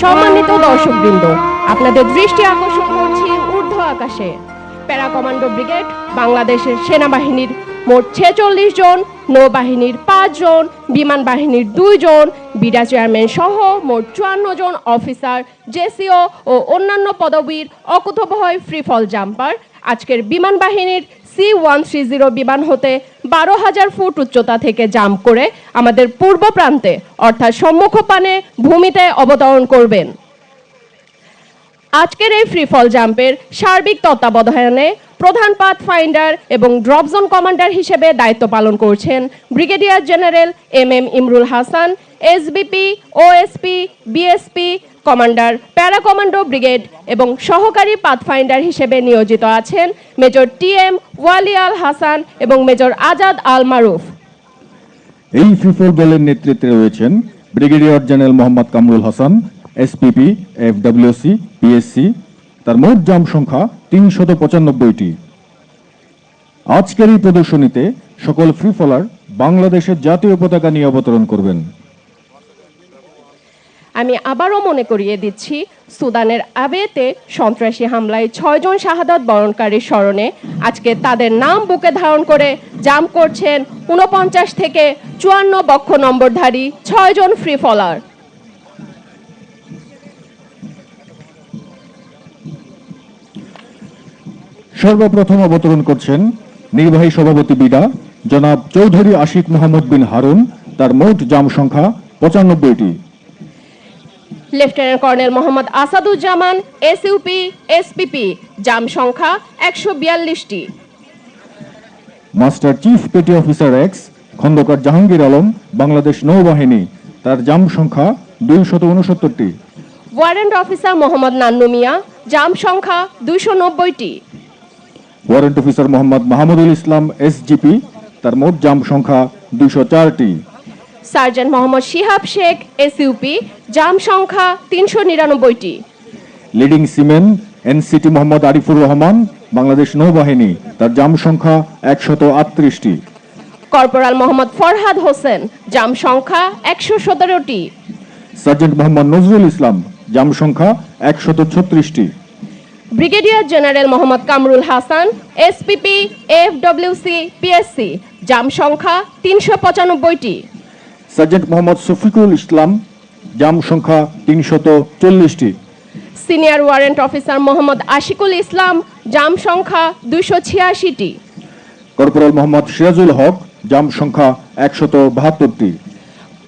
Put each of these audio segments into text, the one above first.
সম্মানিত দর্শকবৃন্দ, আপনাদের দৃষ্টি আকর্ষণ করছি ঊর্ধ্ব আকাশে। প্যারা কমান্ডো ব্রিগেড বাংলাদেশের সেনাবাহিনীর মোট 46 জন, নৌবাহিনীর 5 জন, বিমান বাহিনীর 2 জন, বিডা চেয়ারম্যান সহ মোট 54 জন অফিসার, জেসিও ও অন্যান্য পদবীর অকুতোভয় ফ্রি ফল জাম্পার আজকের বিমান বাহিনীর C-130 বিমান হতে 12,000 ফুট উচ্চতা থেকে জাম্প করে আমাদের পূর্ব প্রান্তে অর্থাৎ সম্মুখপানে ভূমিতে অবতরণ করবেন। আজকের এই ফ্রি ফল জাম্পের সার্বিক তত্ত্বাবধানে প্রধান পাথ ফাইন্ডার এবং ড্রপ জোন কমান্ডার হিসেবে দায়িত্ব পালন করছেন brigadier general MM Imrul Hasan, SBP, OSP, BSP commander, para commando brigade এবং সহকারী পাথ ফাইন্ডার হিসেবে নিয়োজিত আছেন মেজর TM ওয়ালি আল হাসান এবং মেজর আজাদ আল মারুফ। এই ফ্রি ফল দলের নেতৃত্বে রয়েছেন brigadier general Mohammad Kamrul Hasan, SPP, FWC, PSC। তার মোট জাম্প সংখ্যা 395টি। আজকের এই প্রদর্শনীতে সকল ফ্রি ফলার বাংলাদেশের জাতীয় পতাকা নিয়ে অবতরণ করবেন। আমি আবারও মনে করিয়ে দিচ্ছি, সুদানের আবেতে সন্ত্রাসী হামলায় 6 জন শাহাদাত বরণকারীর স্মরণে আজকে তাদের নাম বুকে ধারণ করে জাম্প করছেন 49 থেকে 54 বক্ষ নম্বরধারী 6 জন ফ্রি ফলার। সর্বপ্রথম অবতরণ করছেন নির্বাহী সভাপতি বিডা জনাব চৌধুরী আশিক মোহাম্মদ বিন হারুন। তার মোট জাম্প সংখ্যা 95টি। Lieutenant colonel Mohammad Asaduzzaman, SUP, SPP, jump সংখ্যা 142টি। Master chief petty officer X Khondokar Jahangir Alam, Bangladesh নৌবাহিনী। তার জাম্প সংখ্যা 269টি। Warrant officer Mohammad Nannu Mia, jump সংখ্যা 290টি। Warrant officer Mohammad Mahmudul Islam, SGP। তার মোট জাম্প সংখ্যা 204টি। Sergeant Mohammad Shihab Sheikh, SUP, jump সংখ্যা 399টি। Leading seaman NCT Mohammad Arifur Rahman, Bangladesh নৌবাহিনী। তার জাম্প সংখ্যা 138টি। কর্পোরাল মোহাম্মদ ফরহাদ হোসেন, জাম্প সংখ্যা 117টি। সার্জেন্ট মোহাম্মদ নজরুল ইসলাম, জাম্প সংখ্যা 136টি। Brigadier general Mohammad Kamrul Hasan, SPP, FWC, PSC, jump সংখ্যা 395টি। সার্জেন্ট মোহাম্মদ শফিকুল ইসলাম, জাম্প সংখ্যা 340টি। Senior warrant officer Mohammad Ashikul Islam, jump সংখ্যা 286টি। কর্পোরাল মোহাম্মদ সিরাজুল হক, জাম্প সংখ্যা 172টি।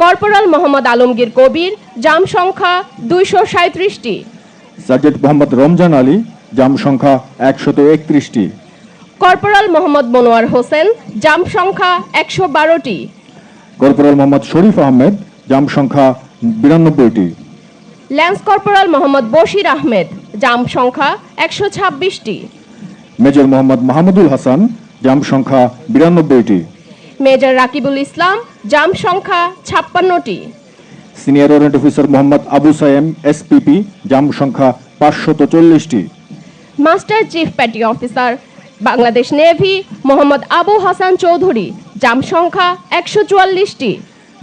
কর্পোরাল মোহাম্মদ আলমগীর কবির, জাম্প সংখ্যা 237টি। সার্জেন্ট মোহাম্মদ রমজান আলী, জাম্প সংখ্যা 131টি। কর্পোরাল মোহাম্মদ মনোয়ার হোসেন, জাম্প সংখ্যা 112টি। কর্পোরাল মোহাম্মদ শরীফ আহমেদ, জাম্প সংখ্যা 92টি। Lance corporal Mohammad Bashir Ahmed, jump সংখ্যা 126টি। মেজর মোহাম্মদ মাহমুদুল হাসান, জাম্প সংখ্যা 92টি। মেজর রাকিবুল ইসলাম, জাম্প সংখ্যা 56টি। Senior warrant officer Mohammad Abu Sayem, SPP, jump সংখ্যা 540টি। Master chief petty officer Bangladesh navy Mohammad Abu Hasan Chowdhury, jump সংখ্যা 144টি।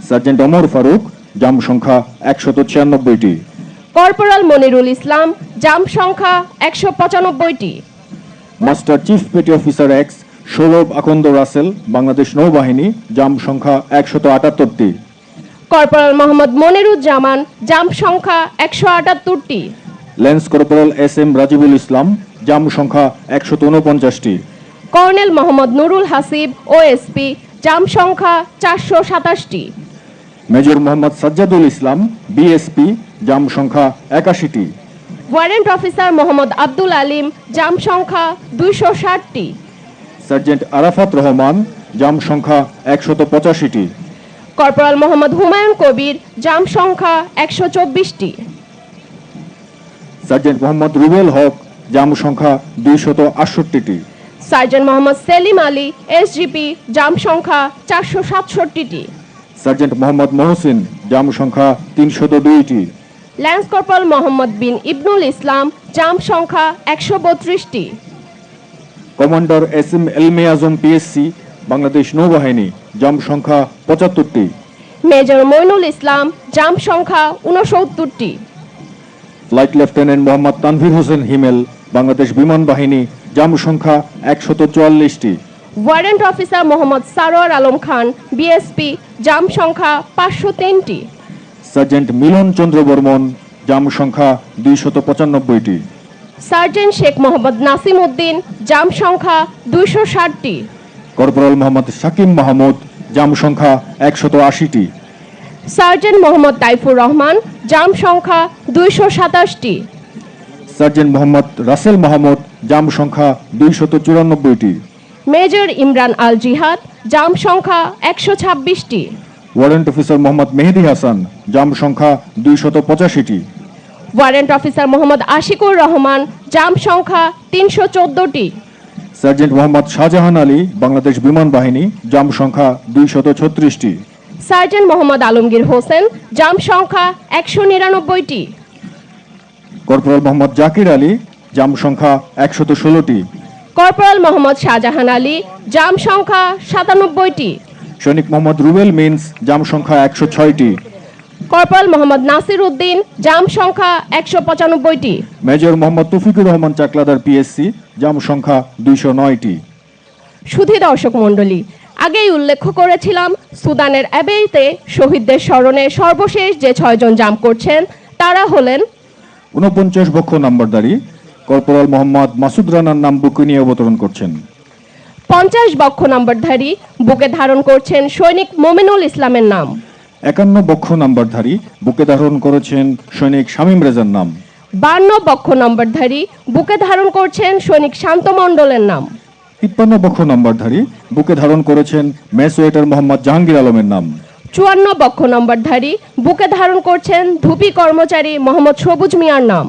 সার্জেন্ট ওমর ফারুক, জাম্প সংখ্যা 196টি। কর্পোরাল মনিরুল ইসলাম, জাম্প সংখ্যা 195টি। Master chief petty officer X Sourav Akand Rasel, Bangladesh নৌবাহিনী, জাম্প সংখ্যা 178টি। কর্পোরাল মোহাম্মদ মনিরুজ্জামান, জাম্প সংখ্যা 178টি। Lance corporal SM Rajibul Islam, jump সংখ্যা 149টি। Colonel Mohammad Nurul Hasib, OSP, jump সংখ্যা 427টি। Major Mohammad Sajjadul Islam, BSP, jump সংখ্যা 81টি। Warrant officer Mohammad Abdul Alim, jump সংখ্যা 260টি। সার্জেন্ট আরাফাত রহমান, জাম্প সংখ্যা 185টি। কর্পোরাল মোহাম্মদ হুমায়ুন কবির, জাম্প সংখ্যা 124টি। সার্জেন্ট মোহাম্মদ রুবেল হক, জাম্প সংখ্যা 268টি। Sergeant Mohammad Selim Ali, SGP, jump সংখ্যা 467টি। সার্জেন্ট মোহাম্মদ মহসিন, জাম্প সংখ্যা 302টি। ল্যান্স কর্পোরাল মোহাম্মদ বিন ইবনুল ইসলাম, জাম্প সংখ্যা 132টি। কমান্ডার SM এলমে আজম, PSC, বাংলাদেশ নৌবাহিনী, জাম্প সংখ্যা 75টি। মেজর মইনুল ইসলাম, জাম্প সংখ্যা 69টি। ফ্লাইট লেফটেন্যান্ট মোহাম্মদ তানভীর হোসেন হিমেল, বাংলাদেশ বিমান বাহিনী, জাম সংখ্যা 144টি। Warrant officer Mohammad Sarwar Alam Khan, BSP, জাম সংখ্যা 503টি। সার্জেন্ট মিলন চন্দ্র বর্মন, জাম সংখ্যা 295টি। সার্জেন্ট শেখ মোহাম্মদ নাসিম উদ্দিন, জাম সংখ্যা 260টি। কর্পোরাল মোহাম্মদ শাকিম মাহমুদ, জাম সংখ্যা 180টি। সার্জেন্ট মোহাম্মদ তাইফুর রহমান, জাম সংখ্যা 227টি। সার্জেন্ট মোহাম্মদ রাসেল মাহমুদ, জাম সংখ্যা 294টি। মেজর ইমরান আল জিহাদ, জাম সংখ্যা 126টি। ওয়ারেন্ট অফিসার মোহাম্মদ মেহেদি হাসান, জাম সংখ্যা 285টি। ওয়ারেন্ট অফিসার মোহাম্মদ আশিকুর রহমান, জাম সংখ্যা 314টি। সার্জেন্ট মোহাম্মদ শাহজাহান আলী, বাংলাদেশ বিমান বাহিনী, জাম সংখ্যা 236টি। সার্জেন্ট মোহাম্মদ আলমগীর হোসেন, জাম সংখ্যা 199টি। কর্পোরাল মোহাম্মদ জাকির আলী, জাম সংখ্যা 116টি। কর্পোরাল মোহাম্মদ শাহজাহান আলী, জাম সংখ্যা 97টি। সৈনিক মোহাম্মদ রুবেল মিন্স, জাম সংখ্যা 106টি। কর্পোরাল মোহাম্মদ নাসির উদ্দিন, জাম সংখ্যা 195টি। মেজর মোহাম্মদ তৌফিকুর রহমান চাকলাদার, পিএসসি, জাম সংখ্যা 209টি। সুধী দর্শক মণ্ডলী, আগেই উল্লেখ করেছিলাম সুদানের অ্যাবেইতে শহীদদের স্মরণে সর্বশেষ যে 6 জন জাম করছেন তারা হলেন 49 বক্ষ নাম্বারধারী কর্পোরাল মোহাম্মদ মাসুদ রানার নাম বুকে নিয়ে অবতরণ করছেন। 50 বক্ষ নম্বরধারী বুকে ধারণ করছেন সৈনিক মোমিনুল ইসলামের নাম। 51 বক্ষ নাম্বারধারী বুকে ধারণ করেছেন সৈনিক শামীম রেজার নাম। 52 বক্ষ নম্বরধারী বুকে ধারণ করছেন সৈনিক শান্ত মণ্ডলের নাম। 53 বক্ষ নাম্বারধারী বুকে ধারণ করেছেন মেসওয়েটার মোহাম্মদ জাহাঙ্গীর আলমের নাম। 54 বক্ষ নম্বরধারী বুকে ধারণ করছেন ধুপি কর্মচারী মোহাম্মদ সবুজ মিয়ার নাম।